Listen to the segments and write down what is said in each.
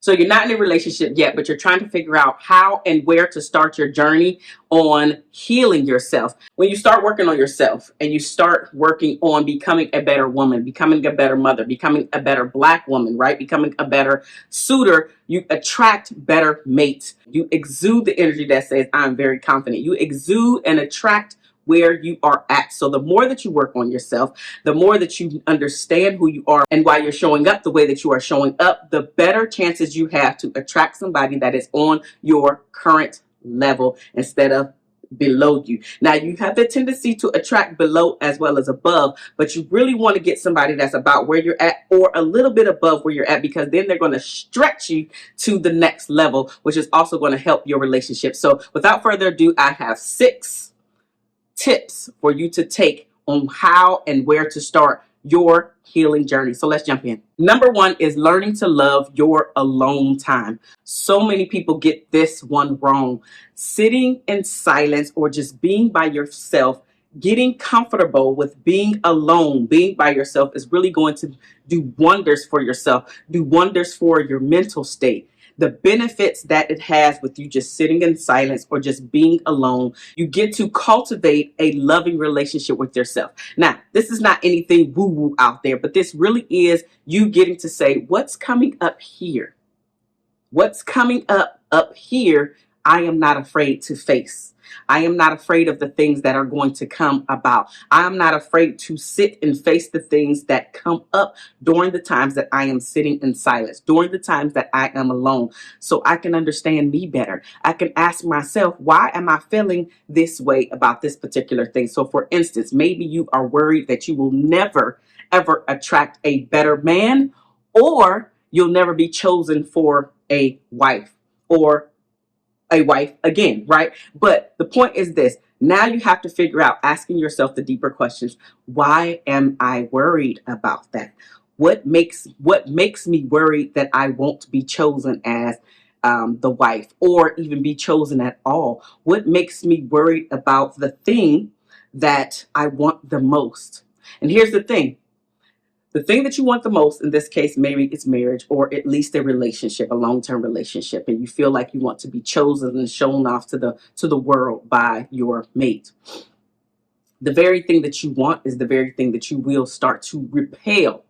So you're not in a relationship yet, but you're trying to figure out how and where to start your journey on healing yourself. When you start working on yourself and you start working on becoming a better woman, becoming a better mother, becoming a better Black woman, right? Becoming a better suitor, you attract better mates. You exude the energy that says, I'm very confident. You exude and attract where you are at. So the more that you work on yourself, the more that you understand who you are and why you're showing up the way that you are showing up, the better chances you have to attract somebody that is on your current level instead of below you. Now, you have the tendency to attract below as well as above, but you really want to get somebody that's about where you're at or a little bit above where you're at, because then they're going to stretch you to the next level, which is also going to help your relationship. So without further ado, I have 6 tips for you to take on how and where to start your healing journey. So let's jump in. Number 1 is learning to love your alone time. So many people get this one wrong. Sitting in silence or just being by yourself, getting comfortable with being alone, being by yourself is really going to do wonders for yourself, do wonders for your mental state. The benefits that it has with you just sitting in silence or just being alone, you get to cultivate a loving relationship with yourself. Now, this is not anything woo-woo out there, but this really is you getting to say, what's coming up here? What's coming up here, I am not afraid to face. I am not afraid of the things that are going to come about. I am not afraid to sit and face the things that come up during the times that I am sitting in silence, during the times that I am alone, so I can understand me better. I can ask myself, why am I feeling this way about this particular thing? So for instance, maybe you are worried that you will never, ever attract a better man, or you'll never be chosen for a wife or a wife again, right? But the point is this. Now you have to figure out, asking yourself the deeper questions. Why am I worried about that? What makes me worried that I won't be chosen as the wife or even be chosen at all? What makes me worried about the thing that I want the most? And here's the thing. The thing that you want the most, in this case, maybe it's marriage or at least a relationship, a long-term relationship, and you feel like you want to be chosen and shown off to the world by your mate. The very thing that you want is the very thing that you will start to repel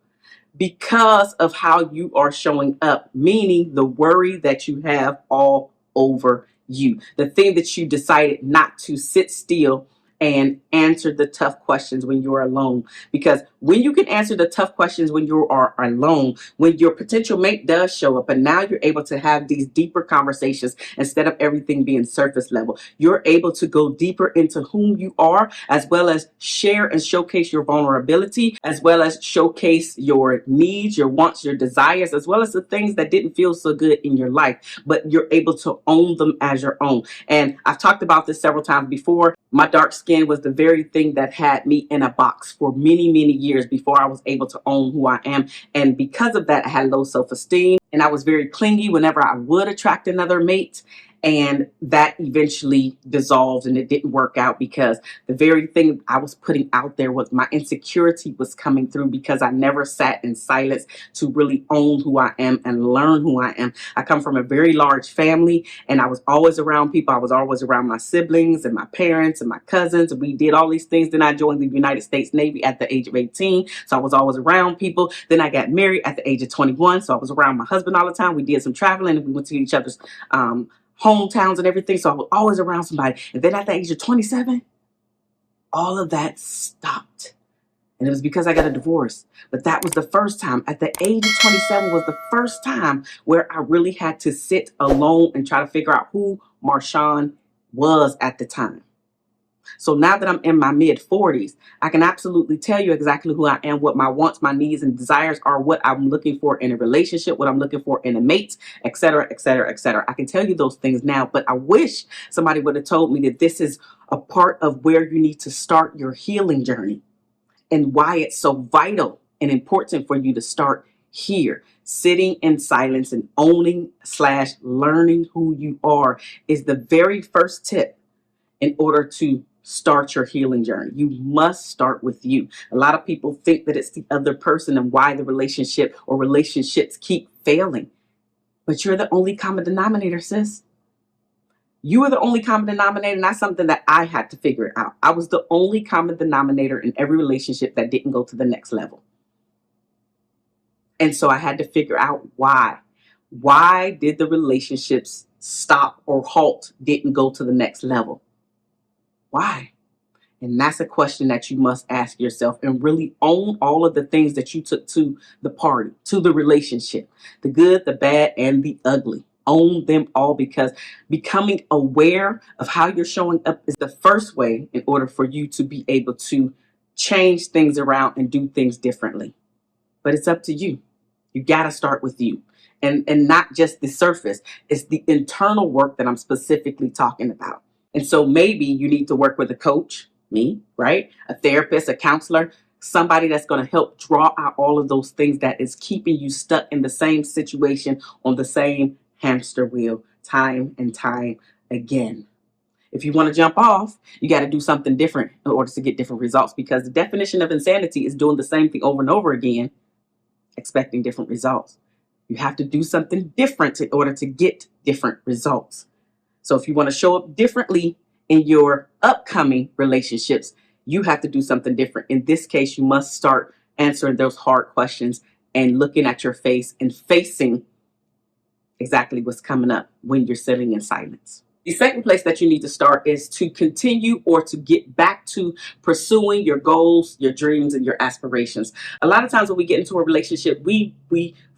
because of how you are showing up, meaning the worry that you have all over you, the thing that you decided not to sit still and answer the tough questions when you're alone. Because when you can answer the tough questions when you are alone, when your potential mate does show up and now you're able to have these deeper conversations instead of everything being surface level, you're able to go deeper into whom you are, as well as share and showcase your vulnerability, as well as showcase your needs, your wants, your desires, as well as the things that didn't feel so good in your life, but you're able to own them as your own. And I've talked about this several times before. My dark skin was the very thing that had me in a box for many, many years before I was able to own who I am. And because of that, I had low self-esteem and I was very clingy whenever I would attract another mate. And that eventually dissolved and it didn't work out because the very thing I was putting out there was my insecurity was coming through because I never sat in silence to really own who I am and learn who I am. I come from a very large family and I was always around people. I was always around my siblings and my parents and my cousins. We did all these things. Then I joined the United States Navy at the age of 18. So I was always around people. Then I got married at the age of 21. So I was around my husband all the time. We did some traveling and we went to each other's hometowns and everything. So I was always around somebody. And then at the age of 27, all of that stopped. And it was because I got a divorce. But that was the first time. At the age of 27 was the first time where I really had to sit alone and try to figure out who Marshawn was at the time. So now that I'm in my mid 40s, I can absolutely tell you exactly who I am, what my wants, my needs and desires are, what I'm looking for in a relationship, what I'm looking for in a mate, etc., etc., etc. I can tell you those things now, but I wish somebody would have told me that this is a part of where you need to start your healing journey and why it's so vital and important for you to start here. Sitting in silence and owning / learning who you are is the very first tip in order to start your healing journey. You must start with you. A lot of people think that it's the other person and why the relationship or relationships keep failing. But you're the only common denominator, sis. You are the only common denominator, and that's something that I had to figure out. I was the only common denominator in every relationship that didn't go to the next level. And so I had to figure out why. Why did the relationships stop or halt, didn't go to the next level? Why? And that's a question that you must ask yourself and really own all of the things that you took to the party, to the relationship, the good, the bad, and the ugly. Own them all, because becoming aware of how you're showing up is the first way in order for you to be able to change things around and do things differently. But it's up to you. You got to start with you, and not just the surface. It's the internal work that I'm specifically talking about. And so maybe you need to work with a coach, me, right? A therapist, a counselor, somebody that's going to help draw out all of those things that is keeping you stuck in the same situation on the same hamster wheel time and time again. If you want to jump off, you got to do something different in order to get different results, because the definition of insanity is doing the same thing over and over again, expecting different results. You have to do something different in order to get different results. So if you want to show up differently in your upcoming relationships, you have to do something different. In this case, you must start answering those hard questions and looking at your face and facing exactly what's coming up when you're sitting in silence. The second place that you need to start is to continue or to get back to pursuing your goals, your dreams, and your aspirations. A lot of times when we get into a relationship, we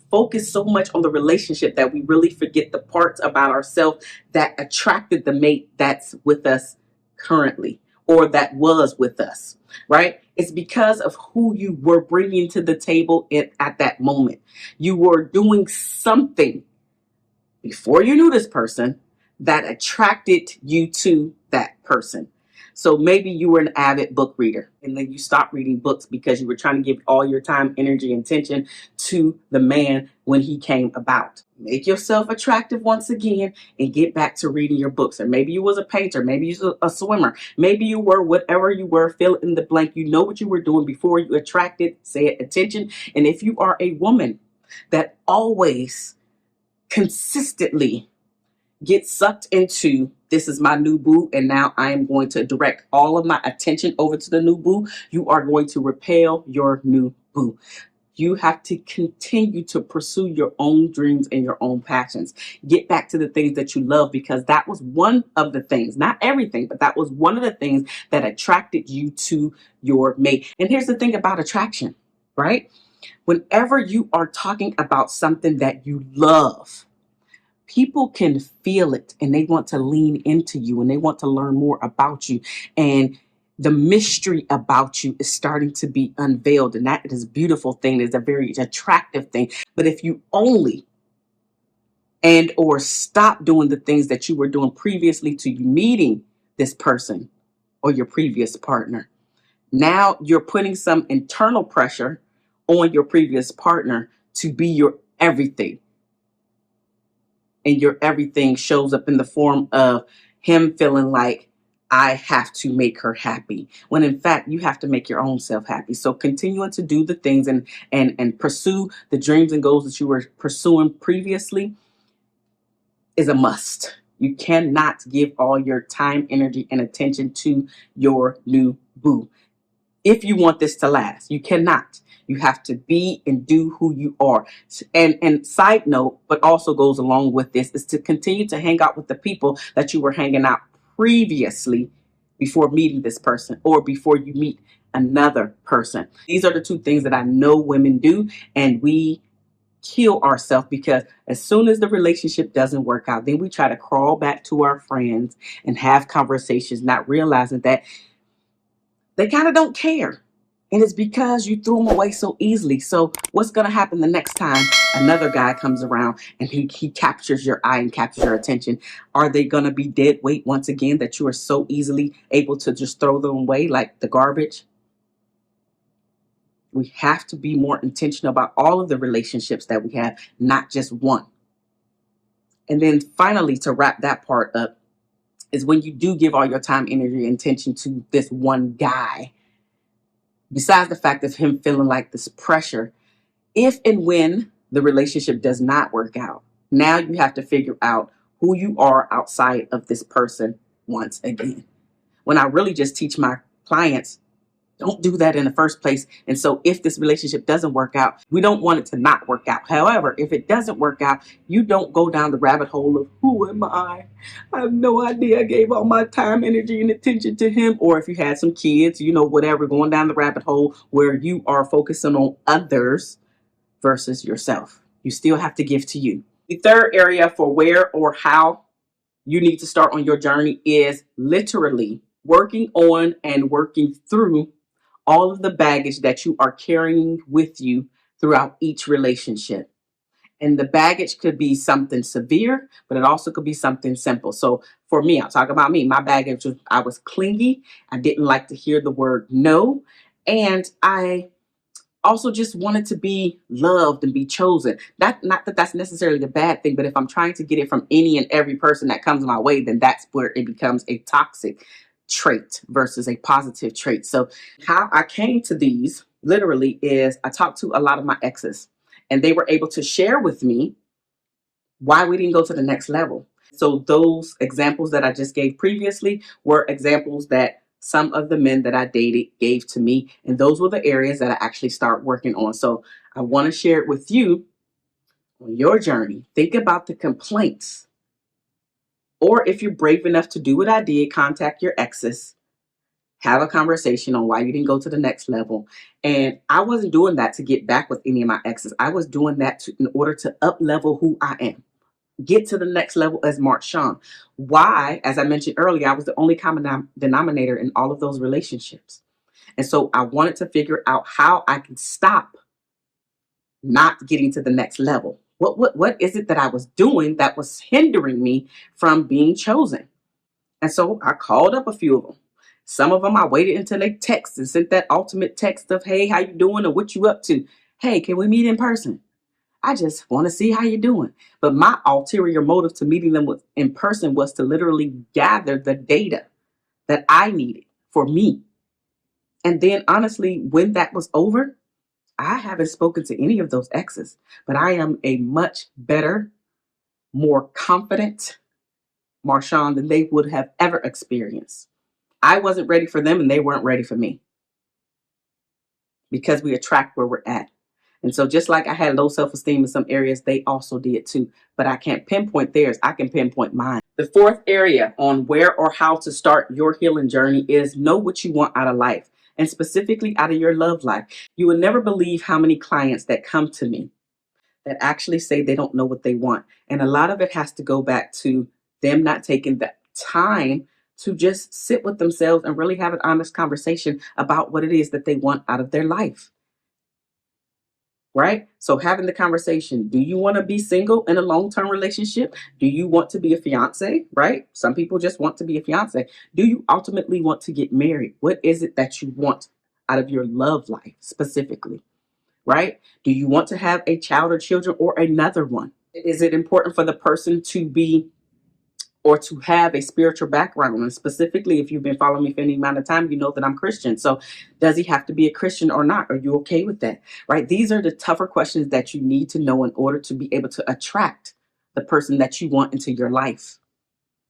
focus so much on the relationship that we really forget the parts about ourselves that attracted the mate that's with us currently, or that was with us, right? It's because of who you were bringing to the table at that moment. You were doing something before you knew this person that attracted you to that person. So maybe you were an avid book reader, and then you stopped reading books because you were trying to give all your time, energy, and attention to the man when he came about. Make yourself attractive once again and get back to reading your books. Or maybe you was a painter, maybe you was a swimmer, maybe you were whatever you were, fill in the blank. You know what you were doing before you attracted, say it, attention. And if you are a woman that always consistently get sucked into, this is my new boo, and now I am going to direct all of my attention over to the new boo, you are going to repel your new boo. You have to continue to pursue your own dreams and your own passions. Get back to the things that you love, because that was one of the things, not everything, but that was one of the things that attracted you to your mate. And here's the thing about attraction, right? Whenever you are talking about something that you love, people can feel it and they want to lean into you and they want to learn more about you. And the mystery about you is starting to be unveiled. And that is a beautiful thing. It's a very attractive thing. But if you only and or stop doing the things that you were doing previously to you meeting this person or your previous partner, now you're putting some internal pressure on your previous partner to be your everything. And your everything shows up in the form of him feeling like, I have to make her happy, when in fact you have to make your own self happy. So continuing to do the things and pursue the dreams and goals that you were pursuing previously is a must. You cannot give all your time, energy, and attention to your new boo. If you want this to last, you cannot. You have to be and do who you are. And side note, but also goes along with this, is to continue to hang out with the people that you were hanging out previously before meeting this person or before you meet another person. These are the two things that I know women do, and we kill ourselves because as soon as the relationship doesn't work out, then we try to crawl back to our friends and have conversations, not realizing that they kind of don't care. And it's because you threw them away so easily. So what's going to happen the next time another guy comes around and he captures your eye and captures your attention? Are they going to be dead weight once again that you are so easily able to just throw them away like the garbage? We have to be more intentional about all of the relationships that we have, not just one. And then finally, to wrap that part up, is when you do give all your time, energy, and attention to this one guy, besides the fact of him feeling like this pressure, if and when the relationship does not work out, Now you have to figure out who you are outside of this person once again. When I really just teach my clients, don't do that in the first place. And so if this relationship doesn't work out, we don't want it to not work out. However, if it doesn't work out, you don't go down the rabbit hole of who am I? I have no idea. I gave all my time, energy, and attention to him. Or if you had some kids, whatever, going down the rabbit hole where you are focusing on others versus yourself. You still have to give to you. The third area for where or how you need to start on your journey is literally working on and working through all of the baggage that you are carrying with you throughout each relationship. And the baggage could be something severe, but it also could be something simple. So for me, I'll talk about me. My baggage was I was clingy. I didn't like to hear the word no. And I also just wanted to be loved and be chosen. Not that that's necessarily a bad thing, but if I'm trying to get it from any and every person that comes my way, then that's where it becomes a toxic trait versus a positive trait. So how I came to these literally is I talked to a lot of my exes, and they were able to share with me why we didn't go to the next level. So those examples that I just gave previously were examples that some of the men that I dated gave to me. And those were the areas that I actually start working on. So I want to share it with you on your journey. Think about the complaints. Or if you're brave enough to do what I did, contact your exes, have a conversation on why you didn't go to the next level. And I wasn't doing that to get back with any of my exes. I was doing that in order to up level who I am. Get to the next level as Marshawn. Why? As I mentioned earlier, I was the only common denominator in all of those relationships. And so I wanted to figure out how I can stop not getting to the next level. What is it that I was doing that was hindering me from being chosen? And so I called up a few of them. Some of them I waited until they text and sent that ultimate text of, hey, how you doing or what you up to? Hey, can we meet in person? I just want to see how you're doing. But my ulterior motive to meeting them in person was to literally gather the data that I needed for me. And then honestly, when that was over, I haven't spoken to any of those exes, but I am a much better, more confident Marshawn than they would have ever experienced. I wasn't ready for them and they weren't ready for me because we attract where we're at. And so just like I had low self-esteem in some areas, they also did too. But I can't pinpoint theirs. I can pinpoint mine. The fourth area on where or how to start your healing journey is know what you want out of life, and specifically out of your love life. You will never believe how many clients that come to me that actually say they don't know what they want. And a lot of it has to go back to them not taking the time to just sit with themselves and really have an honest conversation about what it is that they want out of their life. Right? So having the conversation, do you want to be single in a long-term relationship? Do you want to be a fiance? Right? Some people just want to be a fiance. Do you ultimately want to get married? What is it that you want out of your love life specifically? Right? Do you want to have a child or children or another one? Is it important for the person to be or to have a spiritual background? And specifically, if you've been following me for any amount of time, you know that I'm Christian. So does he have to be a Christian or not? Are you okay with that? Right? These are the tougher questions that you need to know in order to be able to attract the person that you want into your life.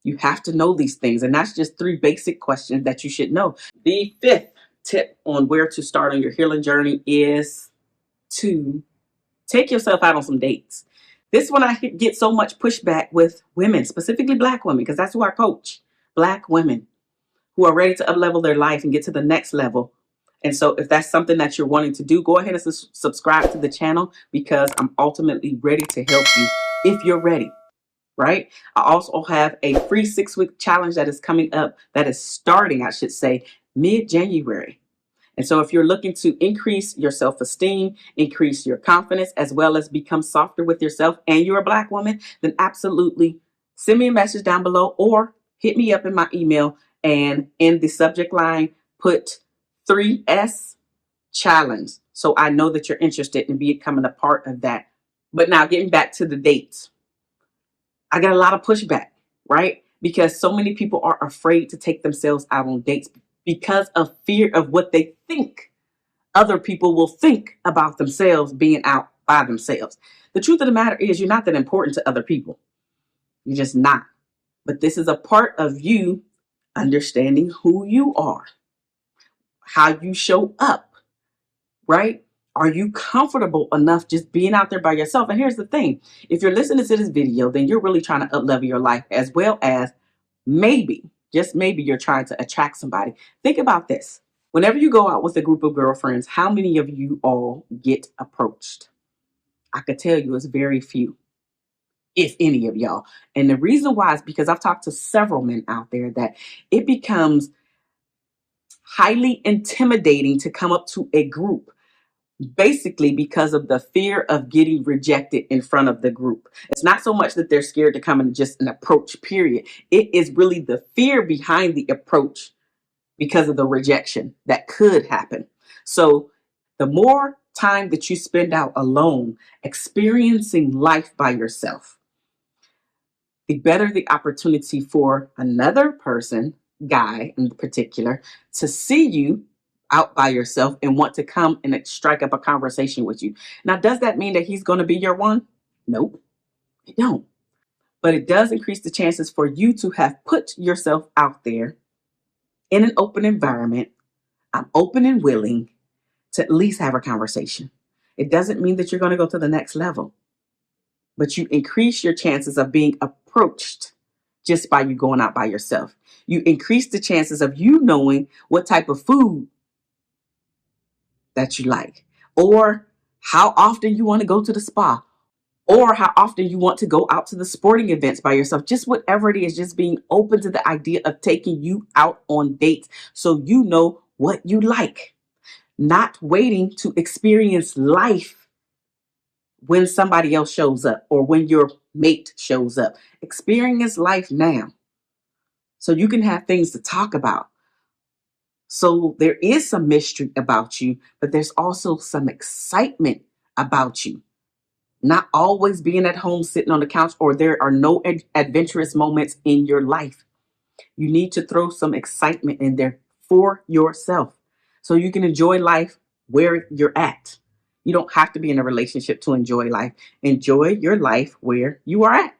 You have to know these things. And that's just 3 basic questions that you should know. The 5th tip on where to start on your healing journey is to take yourself out on some dates. This one I get so much pushback with women, specifically Black women, because that's who I coach. Black women who are ready to up-level their life and get to the next level. And so if that's something that you're wanting to do, go ahead and subscribe to the channel, because I'm ultimately ready to help you if you're ready. Right? I also have a free 6-week challenge that is coming up, that is starting, I should say, mid-January. And so if you're looking to increase your self-esteem, increase your confidence, as well as become softer with yourself, and you're a Black woman, then absolutely send me a message down below or hit me up in my email, and in the subject line, put 3S challenge. So I know that you're interested in becoming a part of that. But now getting back to the dates, I got a lot of pushback, right? Because so many people are afraid to take themselves out on dates because of fear of what they think other people will think about themselves being out by themselves. The truth of the matter is, you're not that important to other people. You're just not. But this is a part of you understanding who you are, how you show up, right? Are you comfortable enough just being out there by yourself? And here's the thing. If you're listening to this video, then you're really trying to up-level your life, as well as maybe, just maybe, you're trying to attract somebody. Think about this. Whenever you go out with a group of girlfriends, how many of you all get approached? I could tell you it's very few, if any of y'all. And the reason why is because I've talked to several men out there that it becomes highly intimidating to come up to a group, basically because of the fear of getting rejected in front of the group. It's not so much that they're scared to come in just an approach, period. It is really the fear behind the approach because of the rejection that could happen. So the more time that you spend out alone, experiencing life by yourself, the better the opportunity for another person, guy in particular, to see you out by yourself and want to come and strike up a conversation with you. Now, does that mean that he's going to be your one? Nope, it don't. But it does increase the chances for you to have put yourself out there in an open environment. I'm open and willing to at least have a conversation. It doesn't mean that you're going to go to the next level, but you increase your chances of being approached just by you going out by yourself. You increase the chances of you knowing what type of food that you like, or how often you want to go to the spa, or how often you want to go out to the sporting events by yourself. Just whatever it is, just being open to the idea of taking you out on dates so you know what you like. Not waiting to experience life when somebody else shows up or when your mate shows up. Experience life now so you can have things to talk about. So there is some mystery about you, but there's also some excitement about you. Not always being at home sitting on the couch, or there are no adventurous moments in your life. You need to throw some excitement in there for yourself so you can enjoy life where you're at. You don't have to be in a relationship to enjoy life. Enjoy your life where you are at.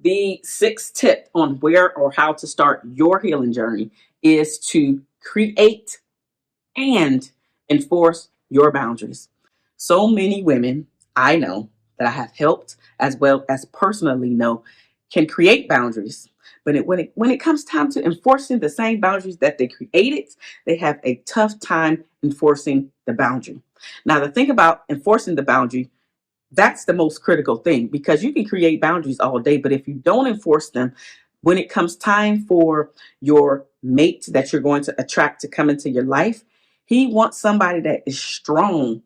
The sixth tip on where or how to start your healing journey is to create and enforce your boundaries. So many women I know that I have helped, as well as personally know, can create boundaries. But when it comes time to enforcing the same boundaries that they created, they have a tough time enforcing the boundary. Now, the thing about enforcing the boundary, that's the most critical thing, because you can create boundaries all day, but if you don't enforce them, when it comes time for your mate that you're going to attract to come into your life, he wants somebody that is strong.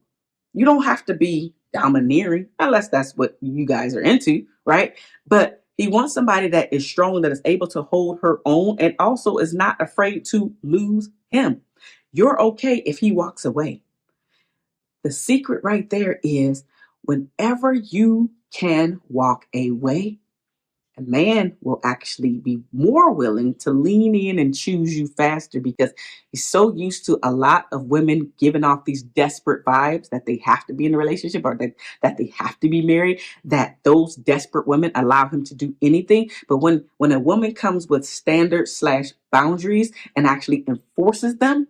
You don't have to be domineering unless that's what you guys are into, right? But he wants somebody that is strong, that is able to hold her own, and also is not afraid to lose him. You're okay if he walks away. The secret right there is whenever you can walk away, a man will actually be more willing to lean in and choose you faster, because he's so used to a lot of women giving off these desperate vibes that they have to be in a relationship, or that they have to be married, that those desperate women allow him to do anything. But when a woman comes with standards/boundaries and actually enforces them,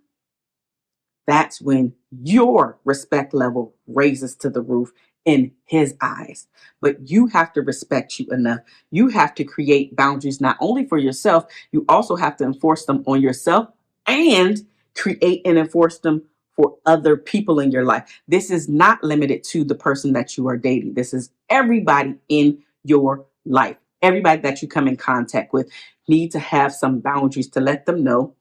that's when your respect level raises to the roof in his eyes. But you have to respect you enough. You have to create boundaries not only for yourself, you also have to enforce them on yourself and create and enforce them for other people in your life. This is not limited to the person that you are dating. This is everybody in your life. Everybody that you come in contact with need to have some boundaries to let them know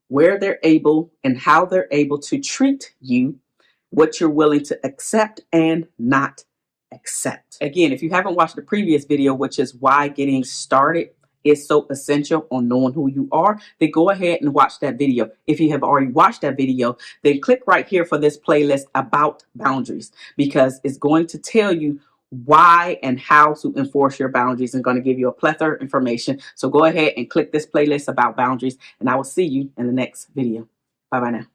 where they're able and how they're able to treat you, what you're willing to accept and not accept. Again, if you haven't watched the previous video, which is why getting started is so essential on knowing who you are, then go ahead and watch that video. If you have already watched that video, then click right here for this playlist about boundaries, because it's going to tell you why and how to enforce your boundaries, and going to give you a plethora of information. So go ahead and click this playlist about boundaries, and I will see you in the next video. Bye bye now.